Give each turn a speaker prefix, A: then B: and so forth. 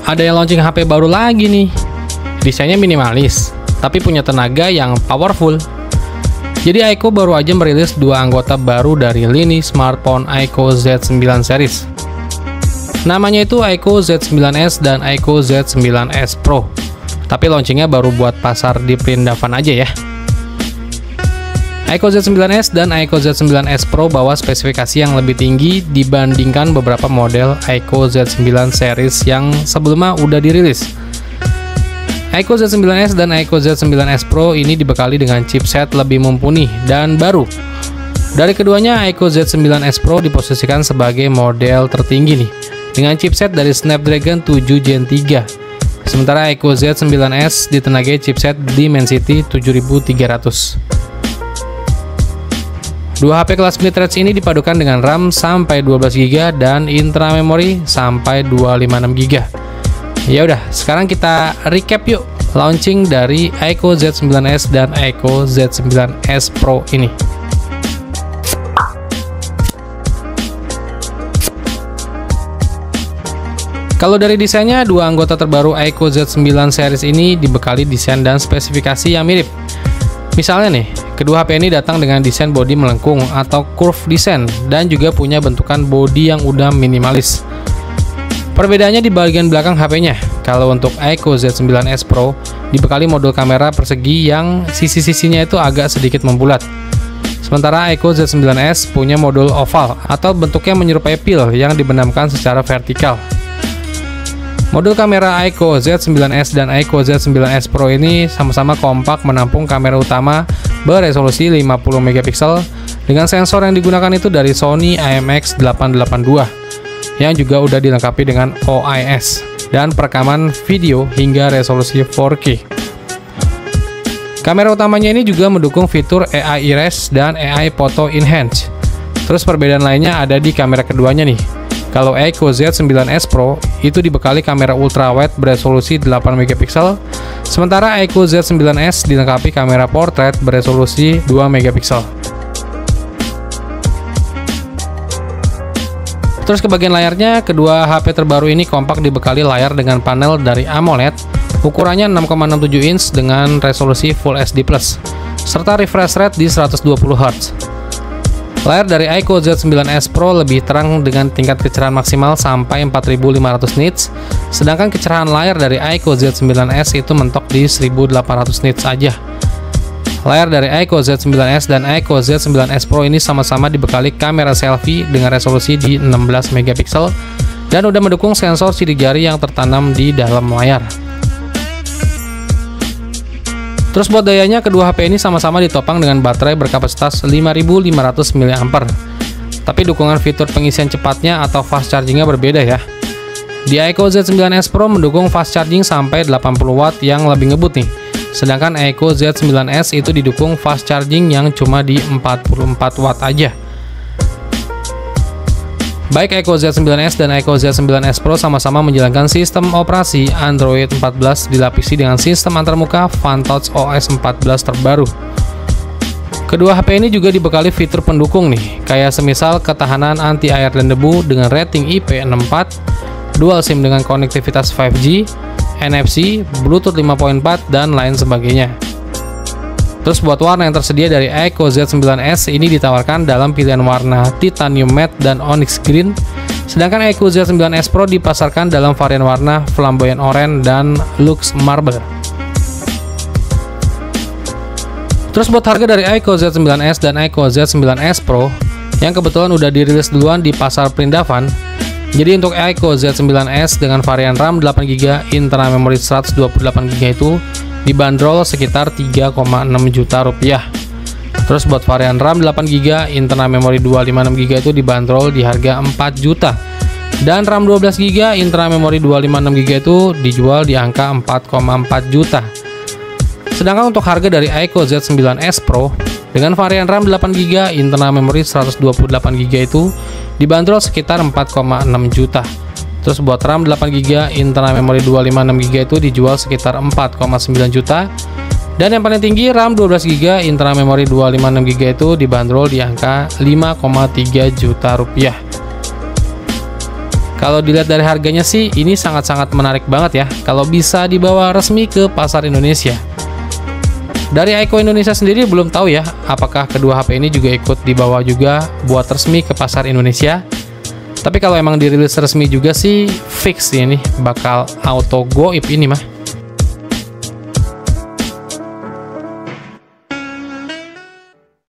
A: ada yang launching HP baru lagi nih. Desainnya minimalis, tapi punya tenaga yang powerful. Jadi iQOO baru aja merilis dua anggota baru dari lini smartphone iQOO Z9 series. Namanya itu iQOO Z9s dan iQOO Z9s Pro. Tapi launchingnya baru buat pasar di perindavan aja ya. iQOO Z9s dan iQOO Z9s Pro bawa spesifikasi yang lebih tinggi dibandingkan beberapa model iQOO Z9 series yang sebelumnya udah dirilis. iQOO Z9s dan iQOO Z9s Pro ini dibekali dengan chipset lebih mumpuni dan baru. Dari keduanya, iQOO Z9s Pro diposisikan sebagai model tertinggi nih, dengan chipset dari Snapdragon 7 Gen 3. Sementara iQOO Z9s ditenagai chipset Dimensity 7300. Dua HP kelas mid-range ini dipadukan dengan RAM sampai 12GB dan intra memori sampai 256GB. Ya udah, sekarang kita recap yuk launching dari iQOO Z9s dan iQOO Z9s Pro ini. Kalau dari desainnya, dua anggota terbaru iQOO Z9 series ini dibekali desain dan spesifikasi yang mirip. Misalnya nih, kedua HP ini datang dengan desain bodi melengkung atau curve design dan juga punya bentukan bodi yang udah minimalis. Perbedaannya di bagian belakang HP-nya. Kalau untuk iQOO Z9s Pro dibekali modul kamera persegi yang sisi-sisinya itu agak sedikit membulat. Sementara iQOO Z9s punya modul oval atau bentuknya menyerupai pil yang dibenamkan secara vertikal. Modul kamera iQOO Z9s dan iQOO Z9s Pro ini sama-sama kompak menampung kamera utama beresolusi 50MP dengan sensor yang digunakan itu dari Sony IMX882 yang juga udah dilengkapi dengan OIS dan perekaman video hingga resolusi 4K. Kamera utamanya ini juga mendukung fitur AI Erase dan AI Photo Enhance. Terus perbedaan lainnya ada di kamera keduanya nih. Kalau iQOO Z9s Pro itu dibekali kamera ultrawide beresolusi 8MP, sementara iQOO Z9s dilengkapi kamera portrait beresolusi 2MP. Terus ke bagian layarnya, kedua HP terbaru ini kompak dibekali layar dengan panel dari AMOLED, ukurannya 6,67 inch dengan resolusi Full HD+, serta refresh rate di 120Hz. Layar dari iQOO Z9s Pro lebih terang dengan tingkat kecerahan maksimal sampai 4500 nits, sedangkan kecerahan layar dari iQOO Z9s itu mentok di 1800 nits saja. Layar dari iQOO Z9s dan iQOO Z9s Pro ini sama-sama dibekali kamera selfie dengan resolusi di 16MP dan udah mendukung sensor sidik jari yang tertanam di dalam layar. Terus buat dayanya, kedua HP ini sama-sama ditopang dengan baterai berkapasitas 5500 mAh. Tapi dukungan fitur pengisian cepatnya atau fast chargingnya berbeda ya. Di iQOO Z9s Pro mendukung fast charging sampai 80W yang lebih ngebut nih. Sedangkan iQOO Z9s itu didukung fast charging yang cuma di 44W aja. Baik iQOO Z9s dan iQOO Z9s Pro sama-sama menjalankan sistem operasi Android 14 dilapisi dengan sistem antarmuka FunTouch OS 14 terbaru. Kedua HP ini juga dibekali fitur pendukung nih, kayak semisal ketahanan anti air dan debu dengan rating IP64, dual SIM dengan konektivitas 5G, NFC, Bluetooth 5.4, dan lain sebagainya. Terus buat warna yang tersedia dari iQOO Z9s ini ditawarkan dalam pilihan warna Titanium Matte dan Onyx Green, sedangkan iQOO Z9s Pro dipasarkan dalam varian warna Flamboyant Orange dan Lux Marble. Terus buat harga dari iQOO Z9s dan iQOO Z9s Pro yang kebetulan udah dirilis duluan di pasar perindavan. Jadi untuk iQOO Z9s dengan varian RAM 8GB, internal memori 128GB itu dibanderol sekitar 3,6 juta rupiah. Terus buat varian RAM 8GB, internal memori 256GB itu dibanderol di harga 4 juta. Dan RAM 12GB, internal memori 256GB itu dijual di angka 4,4 juta. Sedangkan untuk harga dari iQOO Z9s Pro dengan varian RAM 8GB, internal memori 128GB itu dibanderol sekitar 4,6 juta. Terus buat RAM 8GB, internal memori 256GB itu dijual sekitar 4,9 juta. Dan yang paling tinggi RAM 12GB, internal memori 256GB itu dibanderol di angka 5,3 juta rupiah. Kalau dilihat dari harganya sih, ini sangat-sangat menarik banget ya, kalau bisa dibawa resmi ke pasar Indonesia. Dari iQOO Indonesia sendiri belum tahu ya, apakah kedua HP ini juga ikut dibawa juga buat resmi ke pasar Indonesia. Tapi kalau emang dirilis resmi juga sih, fix sih ini bakal auto goib ini mah.